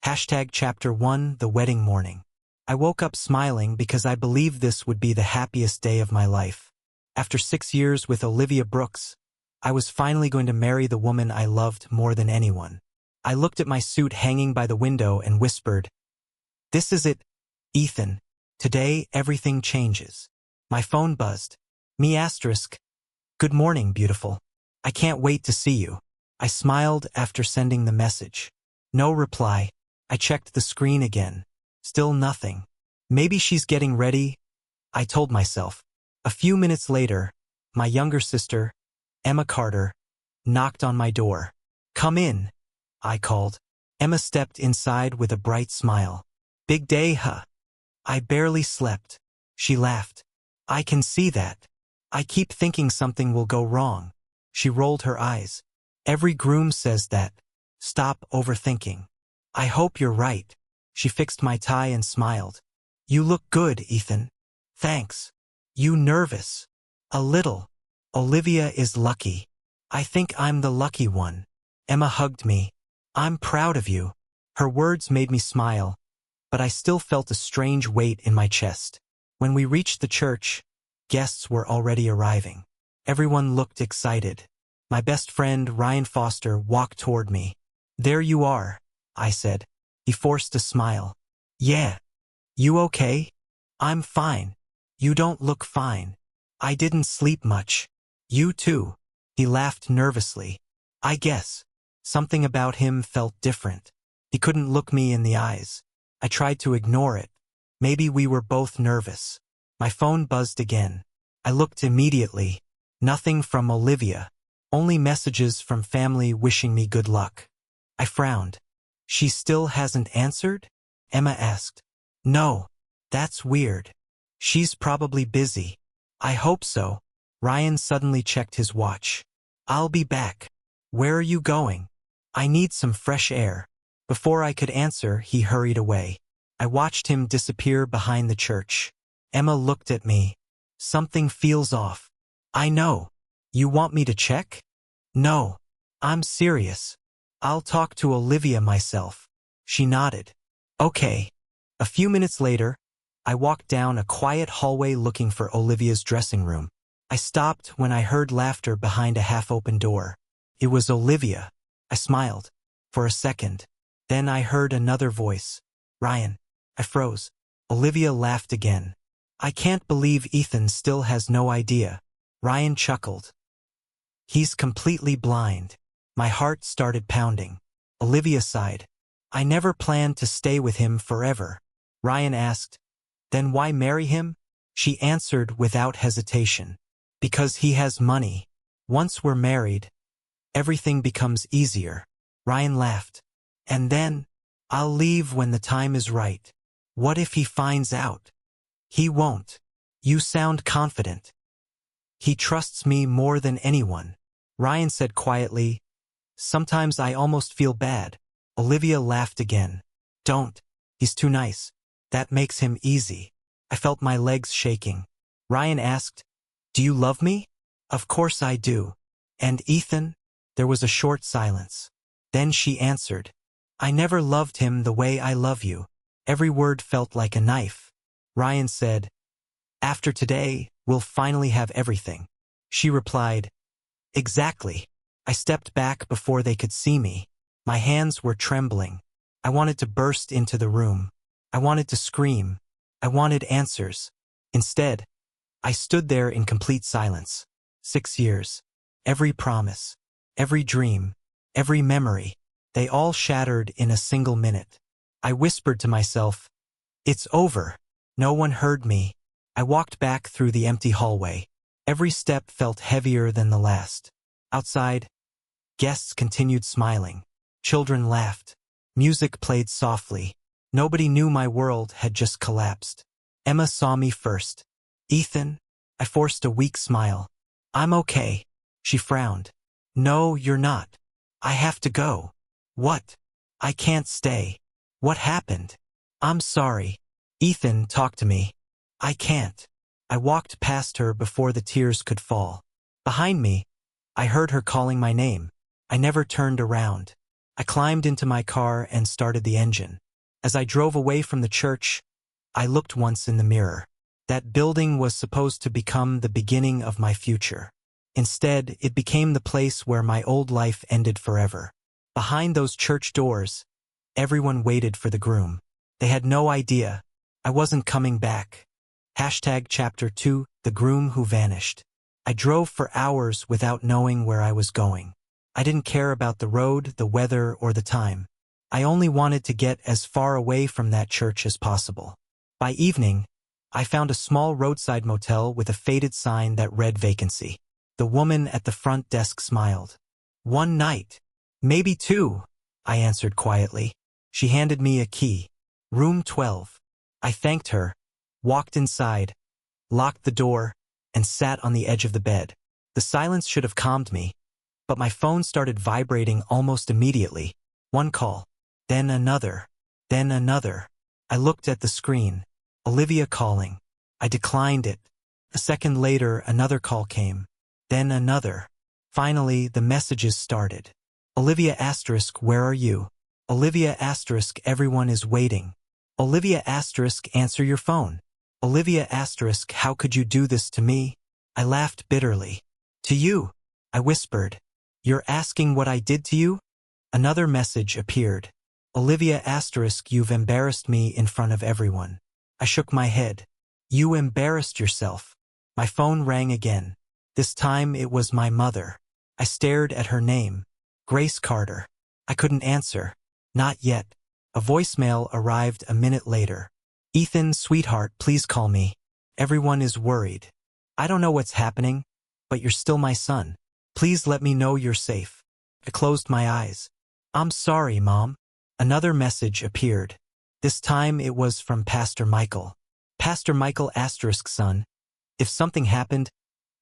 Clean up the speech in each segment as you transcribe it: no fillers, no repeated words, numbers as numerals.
Chapter 1, The Wedding Morning. I woke up smiling because I believed this would be the happiest day of my life. After 6 years with Olivia Brooks, I was finally going to marry the woman I loved more than anyone. I looked at my suit hanging by the window and whispered, "This is it, Ethan. Today everything changes." My phone buzzed. Me asterisk. "Good morning, beautiful. I can't wait to see you." I smiled after sending the message. No reply. I checked the screen again. Still nothing. Maybe she's getting ready, I told myself. A few minutes later, my younger sister, Emma Carter, knocked on my door. "Come in," I called. Emma stepped inside with a bright smile. "Big day, huh?" "I barely slept." She laughed. "I can see that. I keep thinking something will go wrong." She rolled her eyes. "Every groom says that. Stop overthinking." "I hope you're right." She fixed my tie and smiled. "You look good, Ethan." "Thanks." "You nervous?" "A little." "Olivia is lucky." "I think I'm the lucky one." Emma hugged me. "I'm proud of you." Her words made me smile, but I still felt a strange weight in my chest. When we reached the church, guests were already arriving. Everyone looked excited. My best friend, Ryan Foster, walked toward me. "There you are," I said. He forced a smile. "Yeah. You okay?" "I'm fine." "You don't look fine." "I didn't sleep much." "You too." He laughed nervously. I guess. Something about him felt different. He couldn't look me in the eyes. I tried to ignore it. Maybe we were both nervous. My phone buzzed again. I looked immediately. Nothing from Olivia. Only messages from family wishing me good luck. I frowned. "She still hasn't answered?" Emma asked. "No. That's weird. She's probably busy." "I hope so." Ryan suddenly checked his watch. "I'll be back." "Where are you going?" "I need some fresh air." Before I could answer, he hurried away. I watched him disappear behind the church. Emma looked at me. "Something feels off." "I know. You want me to check?" "No. I'm serious. I'll talk to Olivia myself." She nodded. "Okay." A few minutes later, I walked down a quiet hallway looking for Olivia's dressing room. I stopped when I heard laughter behind a half-open door. It was Olivia. I smiled. For a second. Then I heard another voice. "Ryan." I froze. Olivia laughed again. "I can't believe Ethan still has no idea." Ryan chuckled. "He's completely blind." My heart started pounding. Olivia sighed. "I never planned to stay with him forever." Ryan asked, "Then why marry him?" She answered without hesitation. "Because he has money. Once we're married, everything becomes easier." Ryan laughed. "And then, I'll leave when the time is right." "What if he finds out?" "He won't." "You sound confident." "He trusts me more than anyone." Ryan said quietly, "Sometimes I almost feel bad." Olivia laughed again. "Don't. He's too nice. That makes him easy." I felt my legs shaking. Ryan asked, "Do you love me?" "Of course I do." "And Ethan?" There was a short silence. Then she answered, "I never loved him the way I love you." Every word felt like a knife. Ryan said, "After today, we'll finally have everything." She replied, "Exactly." I stepped back before they could see me. My hands were trembling. I wanted to burst into the room. I wanted to scream. I wanted answers. Instead, I stood there in complete silence. 6 years. Every promise. Every dream. Every memory. They all shattered in a single minute. I whispered to myself, "It's over." No one heard me. I walked back through the empty hallway. Every step felt heavier than the last. Outside, guests continued smiling. Children laughed. Music played softly. Nobody knew my world had just collapsed. Emma saw me first. "Ethan?" I forced a weak smile. "I'm okay." She frowned. "No, you're not. I have to go." "What?" "I can't stay." "What happened?" "I'm sorry." "Ethan, talk to me." "I can't." I walked past her before the tears could fall. Behind me, I heard her calling my name. I never turned around. I climbed into my car and started the engine. As I drove away from the church, I looked once in the mirror. That building was supposed to become the beginning of my future. Instead, it became the place where my old life ended forever. Behind those church doors, everyone waited for the groom. They had no idea I wasn't coming back. Chapter 2, The Groom Who Vanished. I drove for hours without knowing where I was going. I didn't care about the road, the weather, or the time. I only wanted to get as far away from that church as possible. By evening, I found a small roadside motel with a faded sign that read vacancy. The woman at the front desk smiled. "One night. Maybe two," I answered quietly. She handed me a key. Room 12. I thanked her, walked inside, locked the door, and sat on the edge of the bed. The silence should have calmed me, but my phone started vibrating almost immediately. One call, then another, then another. I looked at the screen. Olivia calling. I declined it. A second later, another call came. Then another. Finally, the messages started. Olivia asterisk, where are you? Olivia asterisk, everyone is waiting. Olivia asterisk, answer your phone. Olivia asterisk, how could you do this to me? I laughed bitterly. To you? I whispered. You're asking what I did to you? Another message appeared. Olivia asterisk, you've embarrassed me in front of everyone. I shook my head. You embarrassed yourself. My phone rang again. This time it was my mother. I stared at her name. Grace Carter. I couldn't answer. Not yet. A voicemail arrived a minute later. Ethan, sweetheart, please call me. Everyone is worried. I don't know what's happening, but you're still my son. Please let me know you're safe. I closed my eyes. I'm sorry, Mom. Another message appeared. This time it was from Pastor Michael. Pastor Michael asterisk, son. If something happened,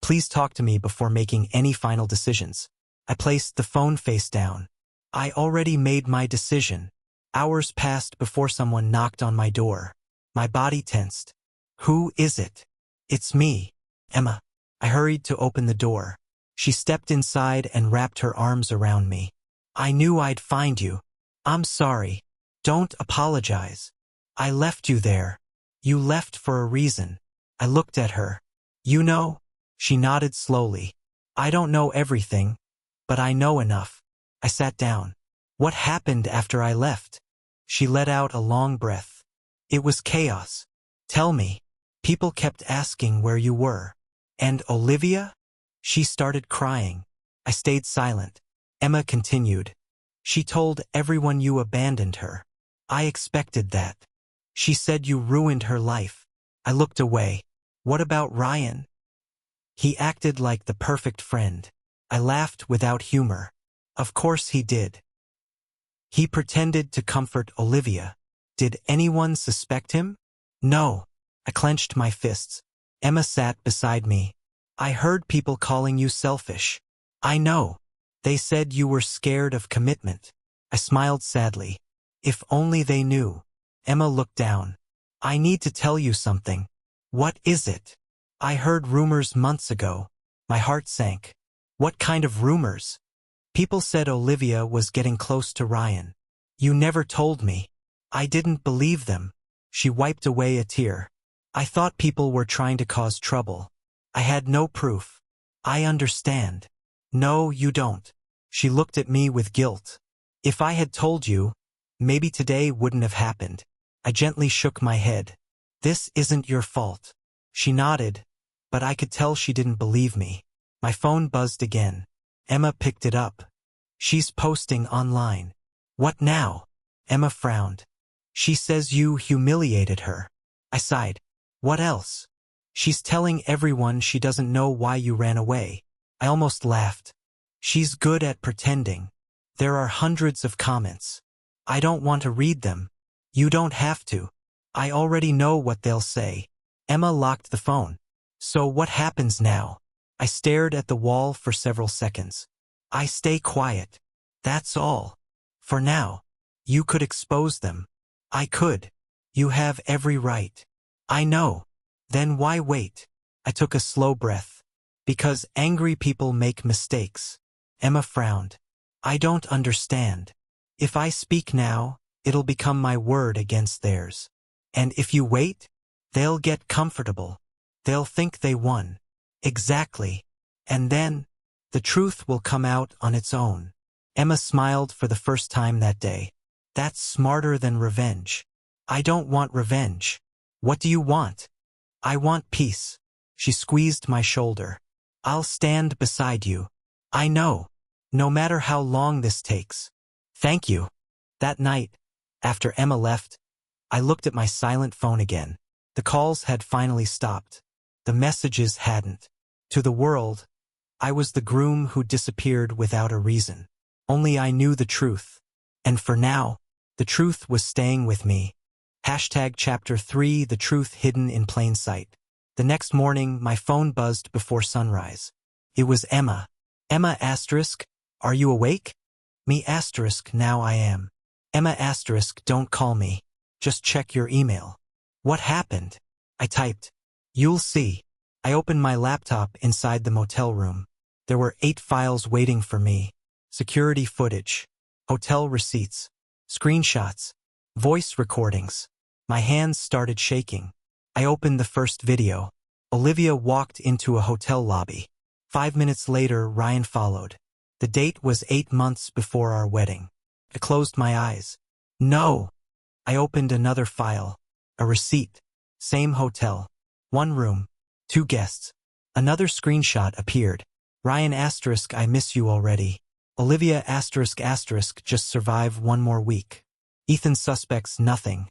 please talk to me before making any final decisions. I placed the phone face down. I already made my decision. Hours passed before someone knocked on my door. My body tensed. Who is it? It's me, Emma. I hurried to open the door. She stepped inside and wrapped her arms around me. I knew I'd find you. I'm sorry. Don't apologize. I left you there. You left for a reason. I looked at her. You know? She nodded slowly. I don't know everything, but I know enough. I sat down. What happened after I left? She let out a long breath. It was chaos. Tell me. People kept asking where you were. And Olivia? She started crying. I stayed silent. Emma continued. She told everyone you abandoned her. I expected that. She said you ruined her life. I looked away. What about Ryan? He acted like the perfect friend. I laughed without humor. Of course he did. He pretended to comfort Olivia. Did anyone suspect him? No. I clenched my fists. Emma sat beside me. I heard people calling you selfish. I know. They said you were scared of commitment. I smiled sadly. If only they knew. Emma looked down. I need to tell you something. What is it? I heard rumors months ago. My heart sank. What kind of rumors? People said Olivia was getting close to Ryan. You never told me. I didn't believe them. She wiped away a tear. I thought people were trying to cause trouble. I had no proof. I understand. No, you don't. She looked at me with guilt. If I had told you, maybe today wouldn't have happened. I gently shook my head. This isn't your fault. She nodded, but I could tell she didn't believe me. My phone buzzed again. Emma picked it up. She's posting online. What now? Emma frowned. She says you humiliated her. I sighed. What else? She's telling everyone she doesn't know why you ran away. I almost laughed. She's good at pretending. There are hundreds of comments. I don't want to read them. You don't have to. I already know what they'll say. Emma locked the phone. So what happens now? I stared at the wall for several seconds. I stay quiet. That's all. For now. You could expose them. I could. You have every right. I know. Then why wait? I took a slow breath. Because angry people make mistakes. Emma frowned. I don't understand. If I speak now, it'll become my word against theirs. And if you wait, they'll get comfortable. They'll think they won. Exactly. And then, the truth will come out on its own. Emma smiled for the first time that day. That's smarter than revenge. I don't want revenge. What do you want? I want peace. She squeezed my shoulder. I'll stand beside you. I know. No matter how long this takes. Thank you. That night, after Emma left, I looked at my silent phone again. The calls had finally stopped. The messages hadn't. To the world, I was the groom who disappeared without a reason. Only I knew the truth. And for now, the truth was staying with me. Chapter 3, The Truth Hidden in Plain Sight. The next morning, my phone buzzed before sunrise. It was Emma. Emma asterisk, are you awake? Me asterisk, now I am. Emma asterisk, don't call me. Just check your email. What happened? I typed. You'll see. I opened my laptop inside the motel room. There were 8 files waiting for me. Security footage, hotel receipts, screenshots, voice recordings. My hands started shaking. I opened the first video. Olivia walked into a hotel lobby. 5 minutes later, Ryan followed. The date was 8 months before our wedding. I closed my eyes. No! I opened another file. A receipt. Same hotel. 1 room. 2 guests. Another screenshot appeared. Ryan asterisk, I miss you already. Olivia asterisk asterisk, just survive 1 more week. Ethan suspects nothing.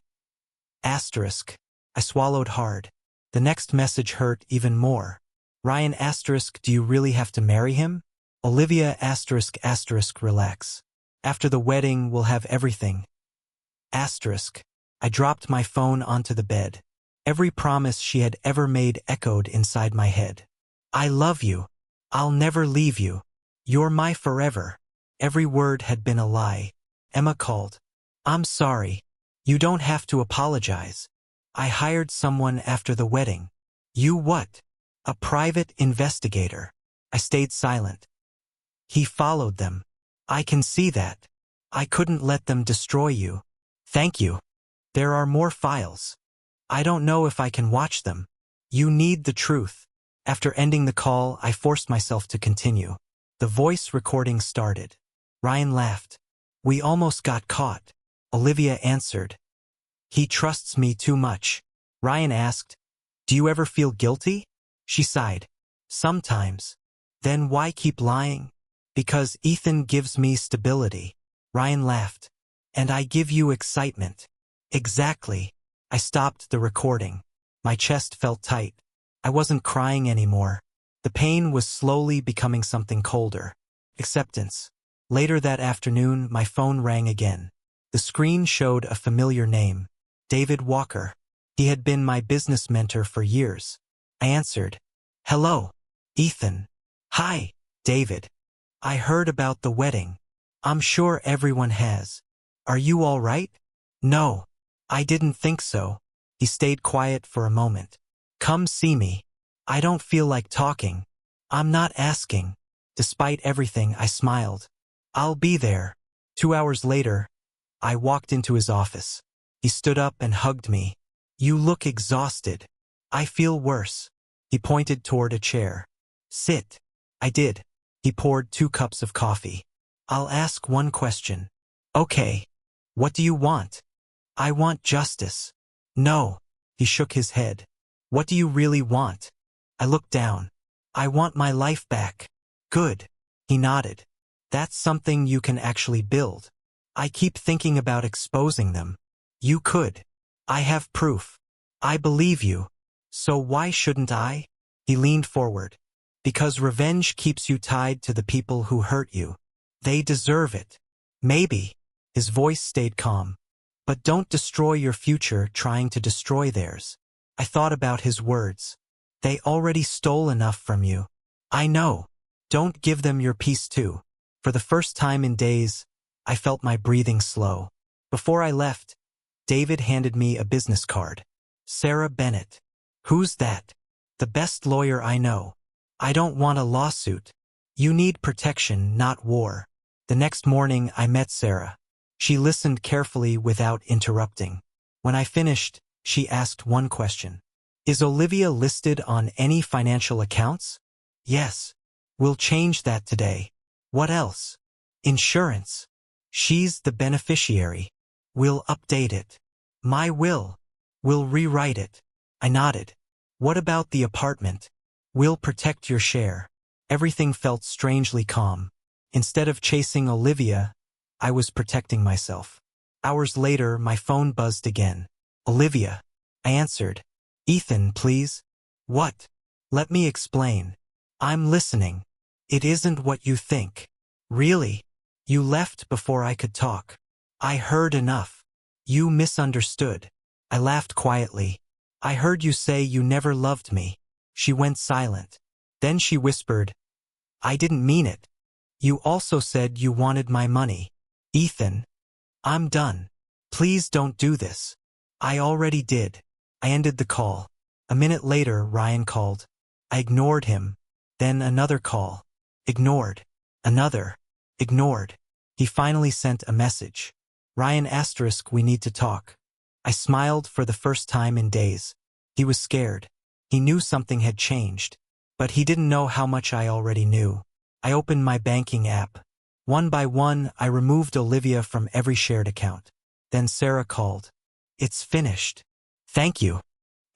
Asterisk. I swallowed hard. The next message hurt even more. Ryan asterisk, do you really have to marry him? Olivia asterisk asterisk, relax. After the wedding, we'll have everything. Asterisk. I dropped my phone onto the bed. Every promise she had ever made echoed inside my head. I love you. I'll never leave you. You're my forever. Every word had been a lie. Emma called. I'm sorry. You don't have to apologize. I hired someone after the wedding. You what? A private investigator. I stayed silent. He followed them. I can see that. I couldn't let them destroy you. Thank you. There are more files. I don't know if I can watch them. You need the truth. After ending the call, I forced myself to continue. The voice recording started. Ryan laughed. We almost got caught. Olivia answered. He trusts me too much. Ryan asked, do you ever feel guilty? She sighed. Sometimes. Then why keep lying? Because Ethan gives me stability. Ryan laughed. And I give you excitement. Exactly. I stopped the recording. My chest felt tight. I wasn't crying anymore. The pain was slowly becoming something colder. Acceptance. Later that afternoon, my phone rang again. The screen showed a familiar name. David Walker. He had been my business mentor for years. I answered. Hello. Ethan. Hi, David. I heard about the wedding. I'm sure everyone has. Are you all right? No. I didn't think so. He stayed quiet for a moment. Come see me. I don't feel like talking. I'm not asking. Despite everything, I smiled. I'll be there. 2 hours later, I walked into his office. He stood up and hugged me. You look exhausted. I feel worse. He pointed toward a chair. Sit. I did. He poured 2 cups of coffee. I'll ask one question. Okay. What do you want? I want justice. No. He shook his head. What do you really want? I looked down. I want my life back. Good. He nodded. That's something you can actually build. I keep thinking about exposing them. You could. I have proof. I believe you. So why shouldn't I? He leaned forward. Because revenge keeps you tied to the people who hurt you. They deserve it. Maybe. His voice stayed calm. But don't destroy your future trying to destroy theirs. I thought about his words. They already stole enough from you. I know. Don't give them your peace too. For the first time in days, I felt my breathing slow. Before I left, David handed me a business card. Sarah Bennett. Who's that? The best lawyer I know. I don't want a lawsuit. You need protection, not war. The next morning, I met Sarah. She listened carefully without interrupting. When I finished, she asked one question. Is Olivia listed on any financial accounts? Yes. We'll change that today. What else? Insurance. She's the beneficiary. We'll update it. My will. We'll rewrite it. I nodded. What about the apartment? We'll protect your share. Everything felt strangely calm. Instead of chasing Olivia, I was protecting myself. Hours later, my phone buzzed again. Olivia. I answered. Ethan, please. What? Let me explain. I'm listening. It isn't what you think. Really? You left before I could talk. I heard enough. You misunderstood. I laughed quietly. I heard you say you never loved me. She went silent. Then she whispered, I didn't mean it. You also said you wanted my money. Ethan, I'm done. Please don't do this. I already did. I ended the call. A minute later, Ryan called. I ignored him. Then another call. Ignored. Another. Ignored. He finally sent a message. Ryan asterisk, we need to talk. I smiled for the first time in days. He was scared. He knew something had changed. But he didn't know how much I already knew. I opened my banking app. One by one, I removed Olivia from every shared account. Then Sarah called. It's finished. Thank you.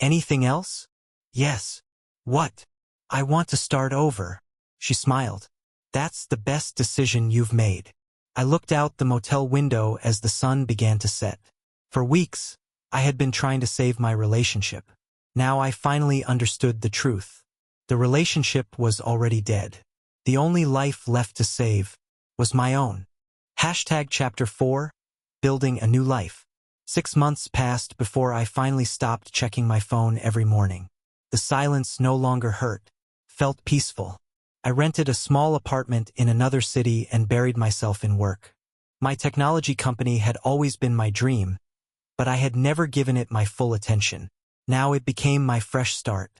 Anything else? Yes. What? I want to start over. She smiled. That's the best decision you've made. I looked out the motel window as the sun began to set. For weeks, I had been trying to save my relationship. Now I finally understood the truth. The relationship was already dead. The only life left to save was my own. Chapter 4, Building a New Life. 6 months passed before I finally stopped checking my phone every morning. The silence no longer hurt, felt peaceful. I rented a small apartment in another city and buried myself in work. My technology company had always been my dream, but I had never given it my full attention. Now it became my fresh start.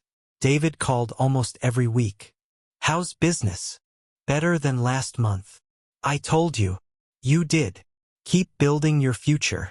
David called almost every week. How's business? Better than last month. I told you. You did. Keep building your future.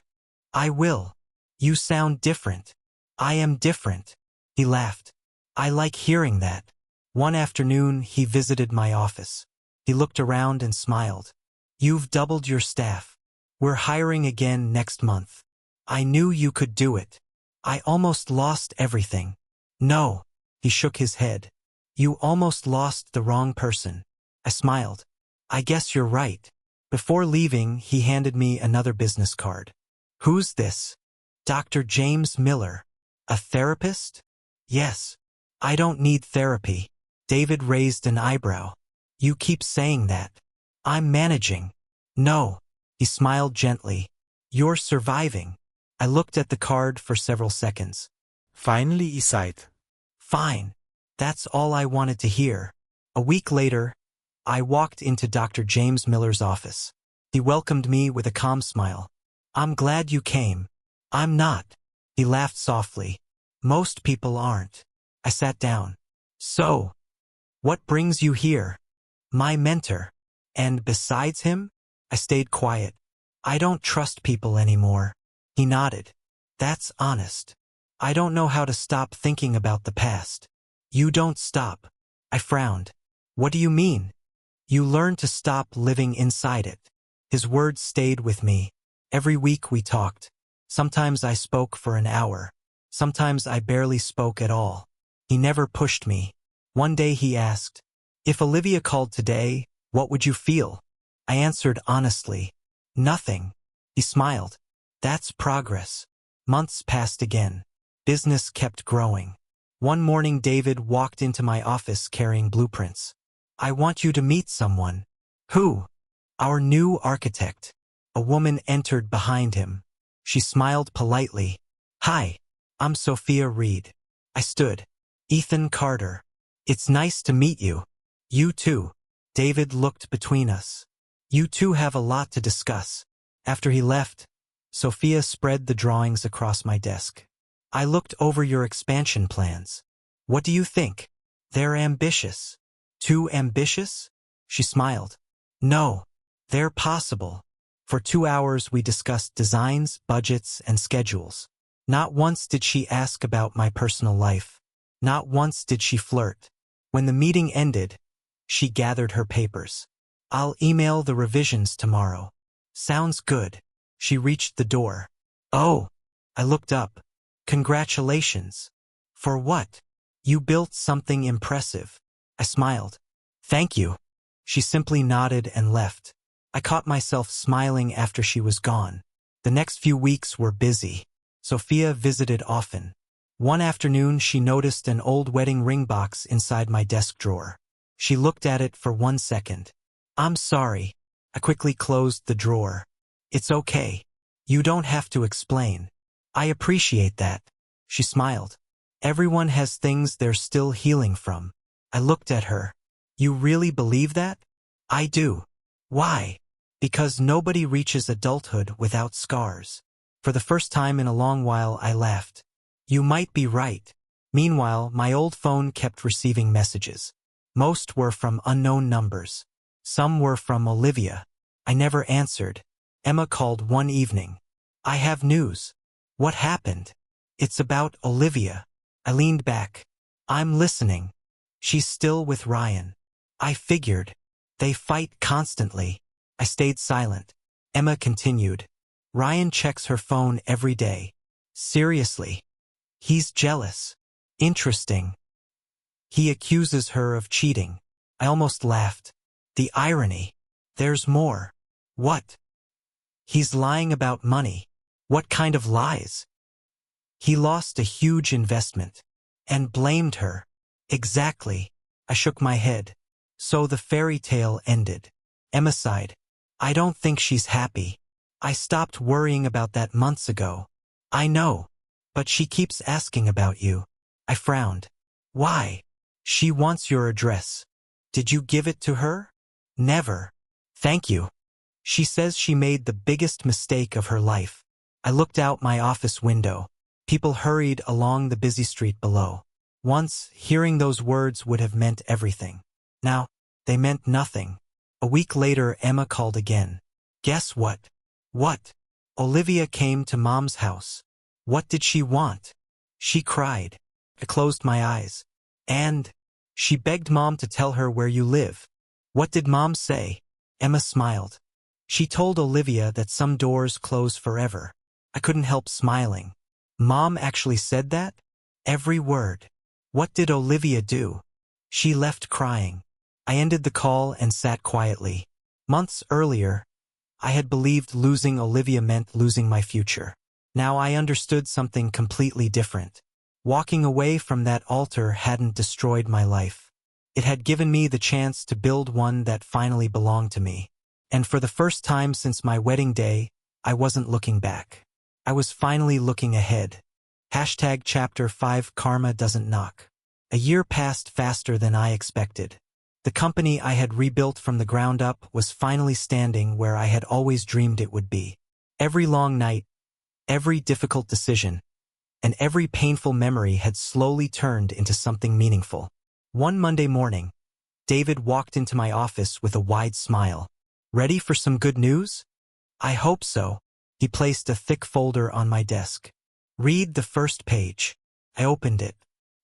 I will. You sound different. I am different. He laughed. I like hearing that. One afternoon, he visited my office. He looked around and smiled. You've doubled your staff. We're hiring again next month. I knew you could do it. I almost lost everything. No. He shook his head. You almost lost the wrong person. I smiled. I guess you're right. Before leaving, he handed me another business card. Who's this? Dr. James Miller. A therapist? Yes. I don't need therapy. David raised an eyebrow. You keep saying that. I'm managing. No. He smiled gently. You're surviving. I looked at the card for several seconds. Finally, he sighed. Fine. That's all I wanted to hear. A week later, I walked into Dr. James Miller's office. He welcomed me with a calm smile. I'm glad you came. I'm not. He laughed softly. Most people aren't. I sat down. So, what brings you here? My mentor. And besides him? I stayed quiet. I don't trust people anymore. He nodded. That's honest. I don't know how to stop thinking about the past. You don't stop. I frowned. What do you mean? You learn to stop living inside it. His words stayed with me. Every week we talked. Sometimes I spoke for an hour. Sometimes I barely spoke at all. He never pushed me. One day he asked, if Olivia called today, what would you feel? I answered honestly, nothing. He smiled. That's progress. Months passed again. Business kept growing. One morning David walked into my office carrying blueprints. I want you to meet someone. Who? Our new architect. A woman entered behind him. She smiled politely. Hi, I'm Sophia Reed. I stood. Ethan Carter. It's nice to meet you. You too. David looked between us. You two have a lot to discuss. After he left, Sophia spread the drawings across my desk. I looked over your expansion plans. What do you think? They're ambitious. Too ambitious? She smiled. No, they're possible. For 2 hours we discussed designs, budgets, and schedules. Not once did she ask about my personal life. Not once did she flirt. When the meeting ended, she gathered her papers. "I'll email the revisions tomorrow." "Sounds good." She reached the door. "Oh." I looked up. "Congratulations." "For what?" "You built something impressive." I smiled. "Thank you." She simply nodded and left. I caught myself smiling after she was gone. The next few weeks were busy. Sophia visited often. One afternoon she noticed an old wedding ring box inside my desk drawer. She looked at it for 1 second. "I'm sorry." I quickly closed the drawer. "It's okay. You don't have to explain." "I appreciate that." She smiled. "Everyone has things they're still healing from." I looked at her. "You really believe that?" "I do." "Why?" "Because nobody reaches adulthood without scars." For the first time in a long while I laughed. "You might be right." Meanwhile, my old phone kept receiving messages. Most were from unknown numbers. Some were from Olivia. I never answered. Emma called one evening. "I have news." "What happened?" "It's about Olivia." I leaned back. "I'm listening." "She's still with Ryan." "I figured. They fight constantly." I stayed silent. Emma continued. "Ryan checks her phone every day." "Seriously?" "He's jealous." "Interesting." "He accuses her of cheating." I almost laughed. The irony. "There's more." "What?" "He's lying about money." "What kind of lies?" "He lost a huge investment." "And blamed her." "Exactly." I shook my head. So the fairy tale ended. Emma sighed. "I don't think she's happy." "I stopped worrying about that months ago." "I know. But she keeps asking about you." I frowned. "Why?" "She wants your address." "Did you give it to her?" "Never." "Thank you." "She says she made the biggest mistake of her life." I looked out my office window. People hurried along the busy street below. Once, hearing those words would have meant everything. Now, they meant nothing. A week later, Emma called again. "Guess what?" "What?" "Olivia came to Mom's house." "What did she want?" "She cried." I closed my eyes. "And?" "She begged Mom to tell her where you live." "What did Mom say?" Emma smiled. "She told Olivia that some doors close forever." I couldn't help smiling. "Mom actually said that?" "Every word." "What did Olivia do?" "She left crying." I ended the call and sat quietly. Months earlier, I had believed losing Olivia meant losing my future. Now I understood something completely different. Walking away from that altar hadn't destroyed my life. It had given me the chance to build one that finally belonged to me. And for the first time since my wedding day, I wasn't looking back. I was finally looking ahead. Chapter 5 Karma Doesn't Knock. A year passed faster than I expected. The company I had rebuilt from the ground up was finally standing where I had always dreamed it would be. Every long night, every difficult decision, and every painful memory had slowly turned into something meaningful. One Monday morning, David walked into my office with a wide smile. "Ready for some good news?" "I hope so." He placed a thick folder on my desk. "Read the first page." I opened it.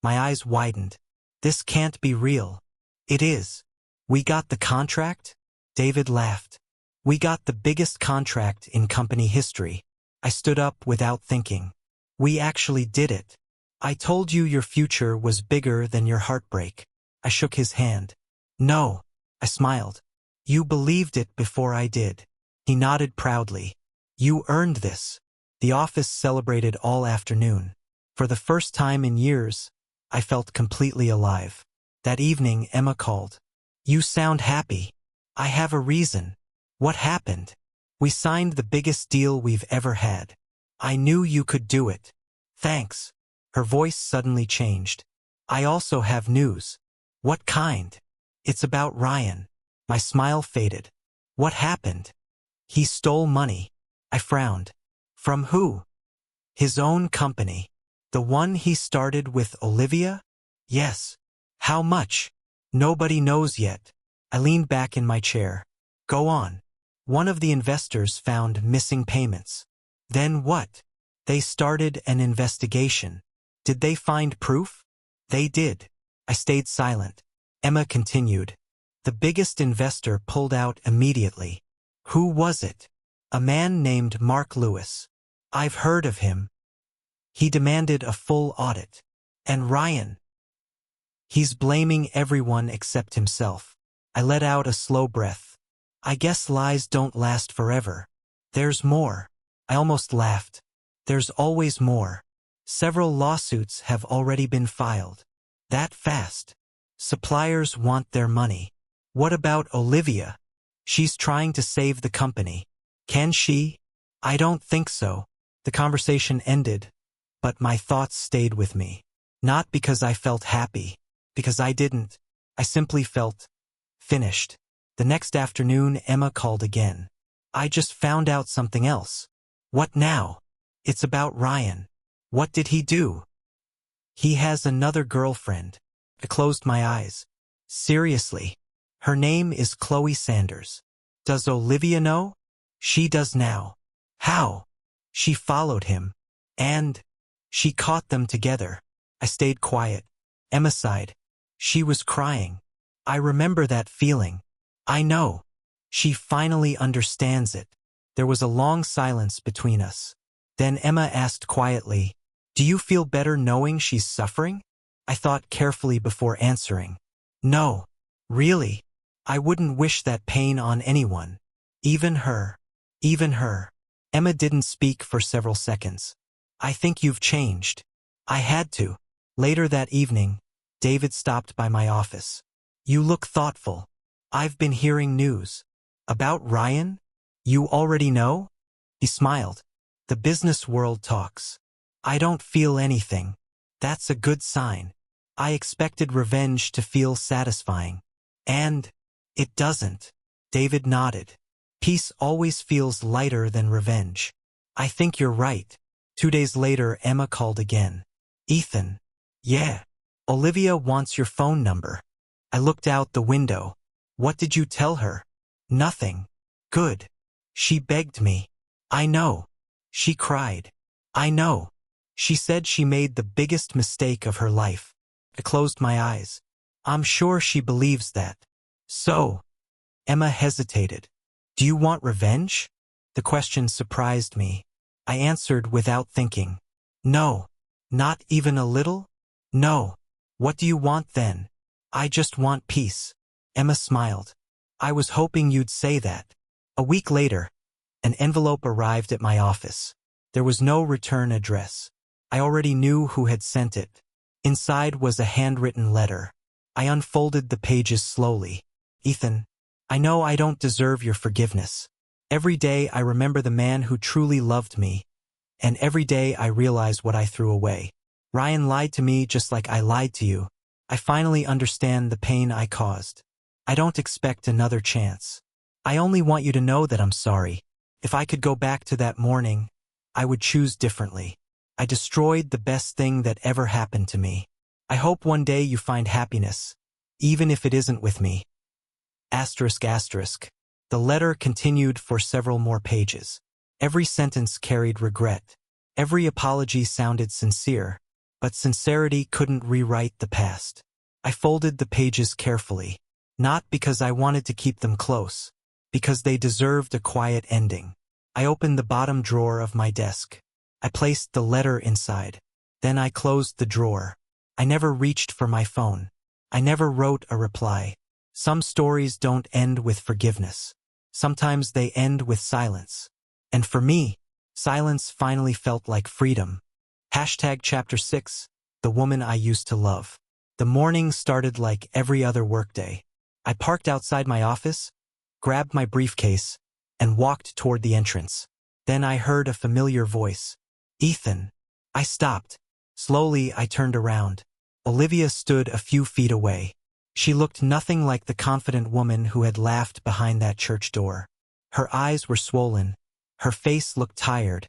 My eyes widened. "This can't be real." "It is." "We got the contract?" David laughed. "We got the biggest contract in company history." I stood up without thinking. "We actually did it." "I told you your future was bigger than your heartbreak." I shook his hand. "No." I smiled. "You believed it before I did." He nodded proudly. "You earned this." The office celebrated all afternoon. For the first time in years, I felt completely alive. That evening, Emma called. "You sound happy." "I have a reason." "What happened?" "We signed the biggest deal we've ever had." "I knew you could do it." "Thanks." Her voice suddenly changed. "I also have news." "What kind?" "It's about Ryan." My smile faded. "What happened?" "He stole money." I frowned. "From who?" "His own company." "The one he started with Olivia?" "Yes." "How much?" "Nobody knows yet." I leaned back in my chair. "Go on." One of the investors found missing payments. Then what? They started an investigation. Did they find proof? They did. I stayed silent. Emma continued. The biggest investor pulled out immediately. Who was it? A man named Mark Lewis. I've heard of him. He demanded a full audit. And Ryan? He's blaming everyone except himself. I let out a slow breath. I guess lies don't last forever. There's more. I almost laughed. There's always more. Several lawsuits have already been filed. That fast. Suppliers want their money. What about Olivia? She's trying to save the company. Can she? I don't think so. The conversation ended, but my thoughts stayed with me. Not because I felt happy, because I didn't. I simply felt finished. The next afternoon, Emma called again. I just found out something else. What now? It's about Ryan. What did he do? He has another girlfriend. I closed my eyes. Seriously. Her name is Chloe Sanders. Does Olivia know? She does now. How? She followed him. And she caught them together. I stayed quiet. Emma sighed. She was crying. I remember that feeling. I know. She finally understands it. There was a long silence between us. Then Emma asked quietly, Do you feel better knowing she's suffering? I thought carefully before answering. No. Really? I wouldn't wish that pain on anyone. Even her. Even her. Emma didn't speak for several seconds. I think you've changed. I had to. Later that evening, David stopped by my office. You look thoughtful. I've been hearing news. About Ryan? You already know? He smiled. The business world talks. I don't feel anything. That's a good sign. I expected revenge to feel satisfying. And it doesn't. David nodded. Peace always feels lighter than revenge. I think you're right. 2 days later, Emma called again. Ethan. Yeah. Olivia wants your phone number. I looked out the window. What did you tell her? Nothing. Good. She begged me. I know. She cried. I know. She said she made the biggest mistake of her life. I closed my eyes. I'm sure she believes that. So. Emma hesitated. Do you want revenge? The question surprised me. I answered without thinking. No. Not even a little? No. What do you want then? I just want peace. Emma smiled. I was hoping you'd say that. A week later, an envelope arrived at my office. There was no return address. I already knew who had sent it. Inside was a handwritten letter. I unfolded the pages slowly. Ethan, I know I don't deserve your forgiveness. Every day I remember the man who truly loved me, and every day I realize what I threw away. Ryan lied to me just like I lied to you. I finally understand the pain I caused. I don't expect another chance. I only want you to know that I'm sorry. If I could go back to that morning, I would choose differently. I destroyed the best thing that ever happened to me. I hope one day you find happiness, even if it isn't with me. Asterisk asterisk. The letter continued for several more pages. Every sentence carried regret. Every apology sounded sincere, but sincerity couldn't rewrite the past. I folded the pages carefully, not because I wanted to keep them close, because they deserved a quiet ending. I opened the bottom drawer of my desk. I placed the letter inside. Then I closed the drawer. I never reached for my phone. I never wrote a reply. Some stories don't end with forgiveness. Sometimes they end with silence. And for me, silence finally felt like freedom. Hashtag Chapter 6, The Woman I Used to Love. The morning started like every other workday. I parked outside my office, grabbed my briefcase, and walked toward the entrance. Then I heard a familiar voice. Ethan. I stopped. Slowly, I turned around. Olivia stood a few feet away. She looked nothing like the confident woman who had laughed behind that church door. Her eyes were swollen, her face looked tired,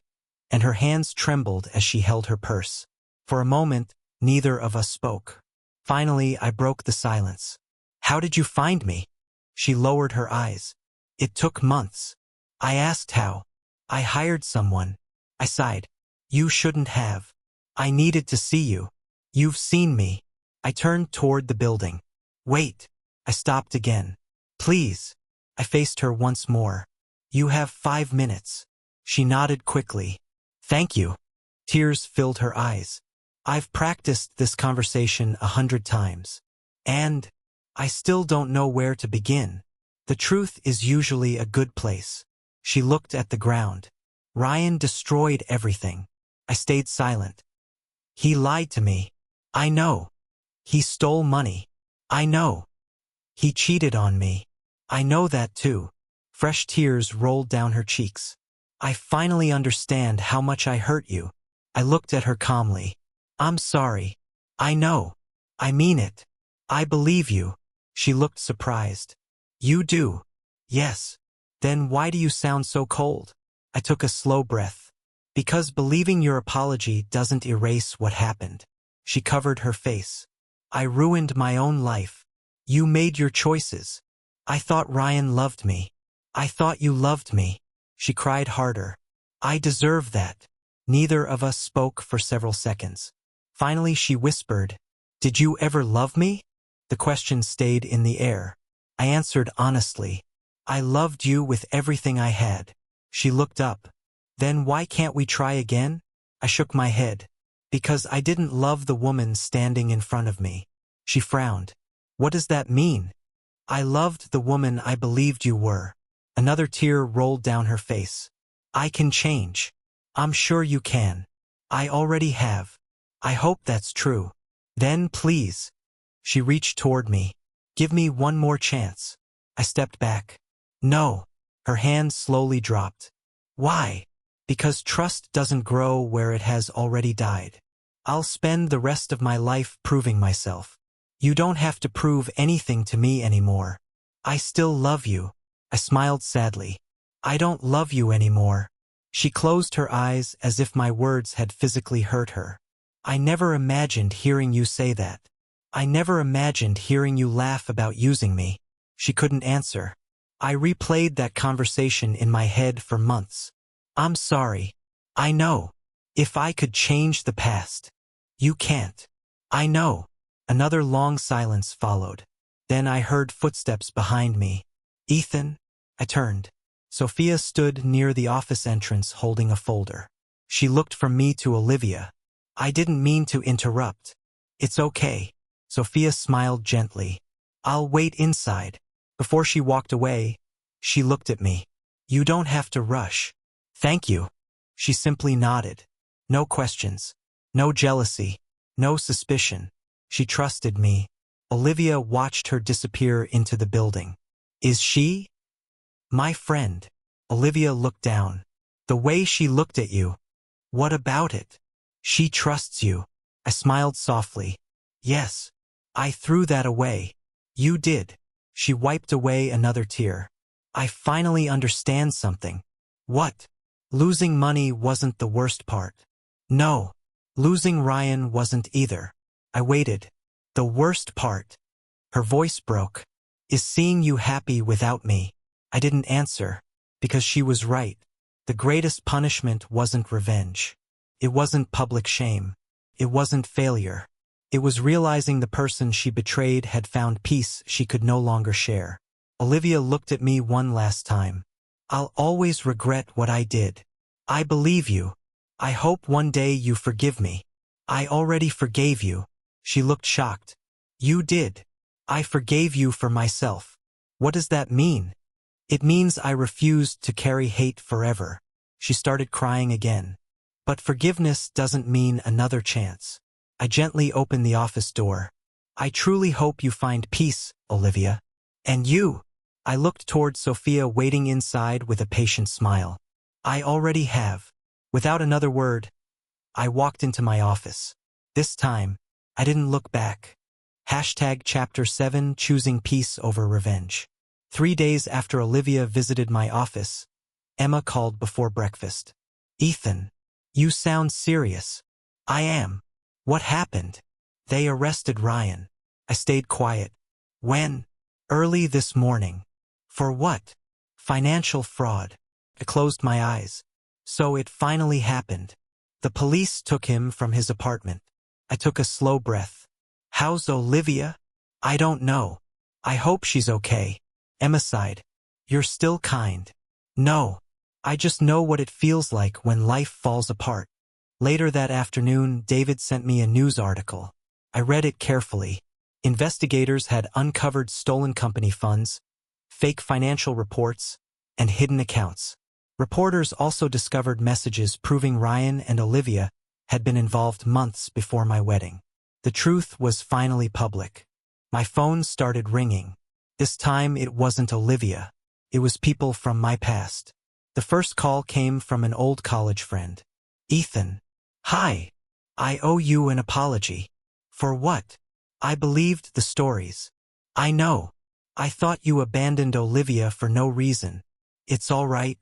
and her hands trembled as she held her purse. For a moment, neither of us spoke. Finally, I broke the silence. How did you find me? She lowered her eyes. It took months. I asked how. I hired someone. I sighed. You shouldn't have. I needed to see you. You've seen me. I turned toward the building. Wait. I stopped again. Please. I faced her once more. You have 5 minutes. She nodded quickly. Thank you. Tears filled her eyes. I've practiced this conversation 100 times. And I still don't know where to begin. The truth is usually a good place. She looked at the ground. Ryan destroyed everything. I stayed silent. He lied to me. I know. He stole money. I know. He cheated on me. I know that too. Fresh tears rolled down her cheeks. I finally understand how much I hurt you. I looked at her calmly. I'm sorry. I know. I mean it. I believe you. She looked surprised. You do? Yes. Then why do you sound so cold? I took a slow breath. Because believing your apology doesn't erase what happened. She covered her face. I ruined my own life. You made your choices. I thought Ryan loved me. I thought you loved me. She cried harder. I deserve that. Neither of us spoke for several seconds. Finally she whispered, Did you ever love me? The question stayed in the air. I answered honestly. I loved you with everything I had. She looked up. Then why can't we try again? I shook my head. Because I didn't love the woman standing in front of me. She frowned. What does that mean? I loved the woman I believed you were. Another tear rolled down her face. I can change. I'm sure you can. I already have. I hope that's true. Then please. She reached toward me. Give me one more chance. I stepped back. No. Her hand slowly dropped. Why? Because trust doesn't grow where it has already died. I'll spend the rest of my life proving myself. You don't have to prove anything to me anymore. I still love you. I smiled sadly. I don't love you anymore. She closed her eyes as if my words had physically hurt her. I never imagined hearing you say that. I never imagined hearing you laugh about using me. She couldn't answer. I replayed that conversation in my head for months. I'm sorry. I know. If I could change the past. You can't. I know. Another long silence followed. Then I heard footsteps behind me. Ethan? I turned. Sophia stood near the office entrance holding a folder. She looked from me to Olivia. I didn't mean to interrupt. It's okay. Sophia smiled gently. I'll wait inside. Before she walked away, she looked at me. You don't have to rush. Thank you. She simply nodded. No questions. No jealousy. No suspicion. She trusted me. Olivia watched her disappear into the building. Is she? My friend. Olivia looked down. The way she looked at you. What about it? She trusts you. I smiled softly. Yes. I threw that away. You did. She wiped away another tear. I finally understand something. What? Losing money wasn't the worst part. No. Losing Ryan wasn't either. I waited. The worst part. Her voice broke. Is seeing you happy without me. I didn't answer. Because she was right. The greatest punishment wasn't revenge. It wasn't public shame. It wasn't failure. It was realizing the person she betrayed had found peace she could no longer share. Olivia looked at me one last time. I'll always regret what I did. I believe you. I hope one day you forgive me. I already forgave you. She looked shocked. You did. I forgave you for myself. What does that mean? It means I refused to carry hate forever. She started crying again. But forgiveness doesn't mean another chance. I gently opened the office door. I truly hope you find peace, Olivia. And you? I looked toward Sophia waiting inside with a patient smile. I already have. Without another word, I walked into my office. This time, I didn't look back. Chapter 7 Choosing Peace Over Revenge. 3 days after Olivia visited my office, Emma called before breakfast. Ethan, you sound serious. I am. What happened? They arrested Ryan. I stayed quiet. When? Early this morning. For what? Financial fraud. I closed my eyes. So it finally happened. The police took him from his apartment. I took a slow breath. How's Olivia? I don't know. I hope she's okay. Emma sighed. You're still kind. No. I just know what it feels like when life falls apart. Later that afternoon, David sent me a news article. I read it carefully. Investigators had uncovered stolen company funds, fake financial reports, and hidden accounts. Reporters also discovered messages proving Ryan and Olivia had been involved months before my wedding. The truth was finally public. My phone started ringing. This time it wasn't Olivia. It was people from my past. The first call came from an old college friend. Ethan. Hi. I owe you an apology. For what? I believed the stories. I know. I thought you abandoned Olivia for no reason. It's all right.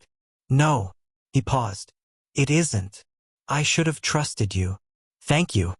No. He paused. It isn't. I should have trusted you. Thank you.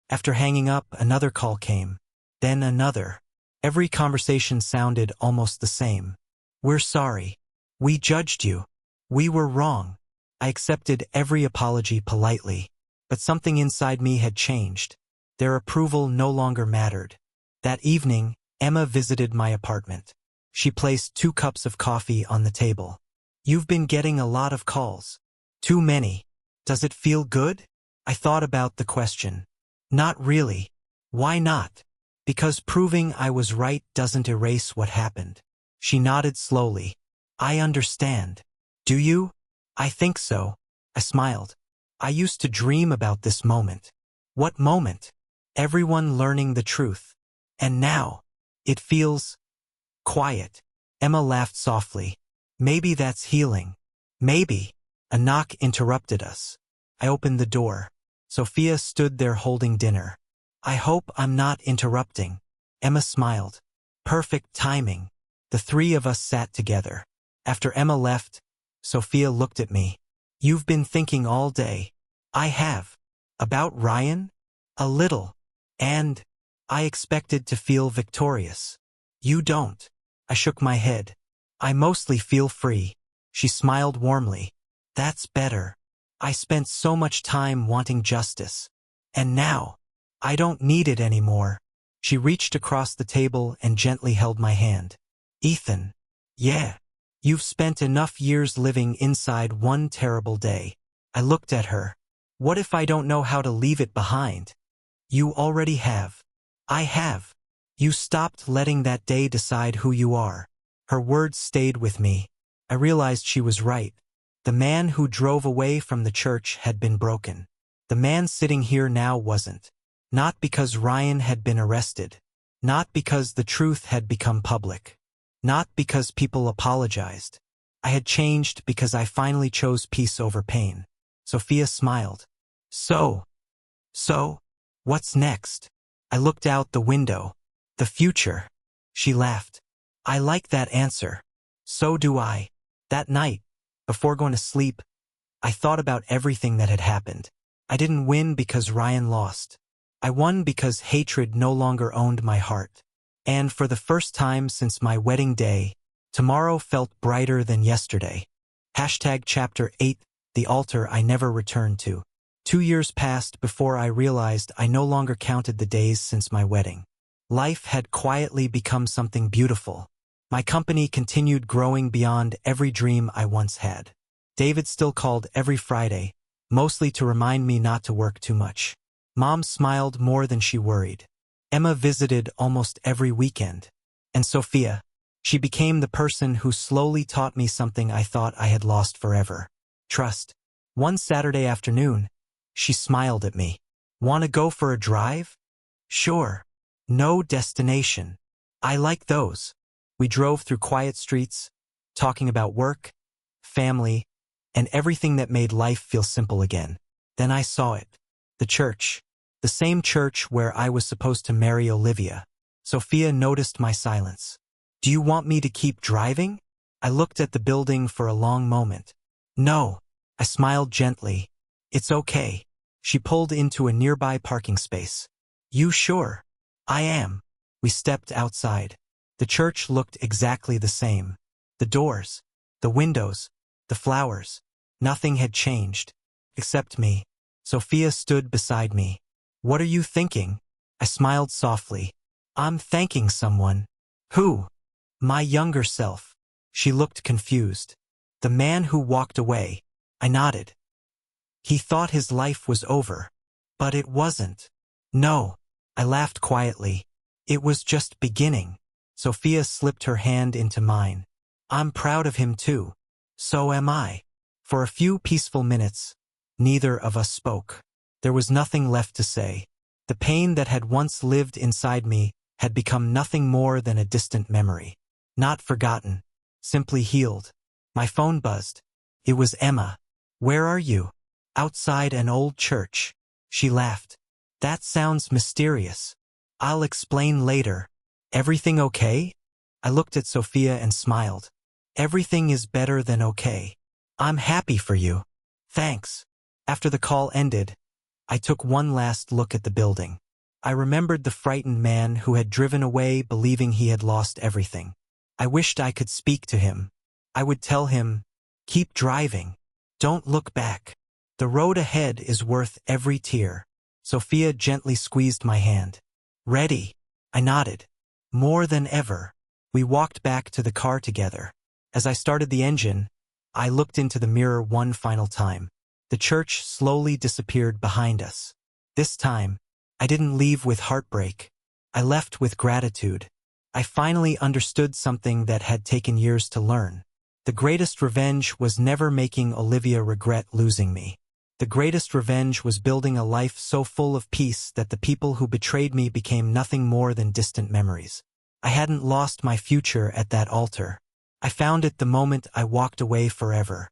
After hanging up, another call came. Then another. Every conversation sounded almost the same. We're sorry. We judged you. We were wrong. I accepted every apology politely. But something inside me had changed. Their approval no longer mattered. That evening, Emma visited my apartment. She placed 2 cups of coffee on the table. You've been getting a lot of calls. Too many. Does it feel good? I thought about the question. Not really. Why not? Because proving I was right doesn't erase what happened. She nodded slowly. I understand. Do you? I think so. I smiled. I used to dream about this moment. What moment? Everyone learning the truth. And now, it feels quiet. Emma laughed softly. Maybe that's healing. Maybe. A knock interrupted us. I opened the door. Sophia stood there holding dinner. I hope I'm not interrupting. Emma smiled. Perfect timing. The 3 of us sat together. After Emma left, Sophia looked at me. You've been thinking all day. I have. About Ryan? A little. And I expected to feel victorious. You don't. I shook my head. I mostly feel free. She smiled warmly. That's better. I spent so much time wanting justice. And now, I don't need it anymore. She reached across the table and gently held my hand. Ethan. Yeah. You've spent enough years living inside one terrible day. I looked at her. What if I don't know how to leave it behind? You already have. I have. You stopped letting that day decide who you are. Her words stayed with me. I realized she was right. The man who drove away from the church had been broken. The man sitting here now wasn't. Not because Ryan had been arrested. Not because the truth had become public. Not because people apologized. I had changed because I finally chose peace over pain. Sophia smiled. So, what's next? I looked out the window. The future. She laughed. I like that answer. So do I. That night, before going to sleep, I thought about everything that had happened. I didn't win because Ryan lost. I won because hatred no longer owned my heart. And for the first time since my wedding day, tomorrow felt brighter than yesterday. #Chapter 8, the altar I never returned to. 2 years passed before I realized I no longer counted the days since my wedding. Life had quietly become something beautiful. My company continued growing beyond every dream I once had. David still called every Friday, mostly to remind me not to work too much. Mom smiled more than she worried. Emma visited almost every weekend. And Sophia, she became the person who slowly taught me something I thought I had lost forever. Trust. One Saturday afternoon, she smiled at me. Want to go for a drive? Sure. No destination. I like those. We drove through quiet streets, talking about work, family, and everything that made life feel simple again. Then I saw it. The church. The same church where I was supposed to marry Olivia. Sophia noticed my silence. Do you want me to keep driving? I looked at the building for a long moment. No. I smiled gently. It's okay. She pulled into a nearby parking space. You sure? I am. We stepped outside. The church looked exactly the same. The doors, the windows, the flowers. Nothing had changed. Except me. Sophia stood beside me. What are you thinking? I smiled softly. I'm thanking someone. Who? My younger self. She looked confused. The man who walked away. I nodded. He thought his life was over. But it wasn't. No. I laughed quietly. It was just beginning. Sophia slipped her hand into mine. I'm proud of him too. So am I. For a few peaceful minutes, neither of us spoke. There was nothing left to say. The pain that had once lived inside me had become nothing more than a distant memory. Not forgotten. Simply healed. My phone buzzed. It was Emma. Where are you? Outside an old church. She laughed. That sounds mysterious. I'll explain later. Everything okay? I looked at Sophia and smiled. Everything is better than okay. I'm happy for you. Thanks. After the call ended, I took one last look at the building. I remembered the frightened man who had driven away believing he had lost everything. I wished I could speak to him. I would tell him, keep driving. Don't look back. The road ahead is worth every tear. Sophia gently squeezed my hand. Ready? I nodded. More than ever. We walked back to the car together. As I started the engine, I looked into the mirror one final time. The church slowly disappeared behind us. This time, I didn't leave with heartbreak. I left with gratitude. I finally understood something that had taken years to learn. The greatest revenge was never making Olivia regret losing me. The greatest revenge was building a life so full of peace that the people who betrayed me became nothing more than distant memories. I hadn't lost my future at that altar. I found it the moment I walked away forever.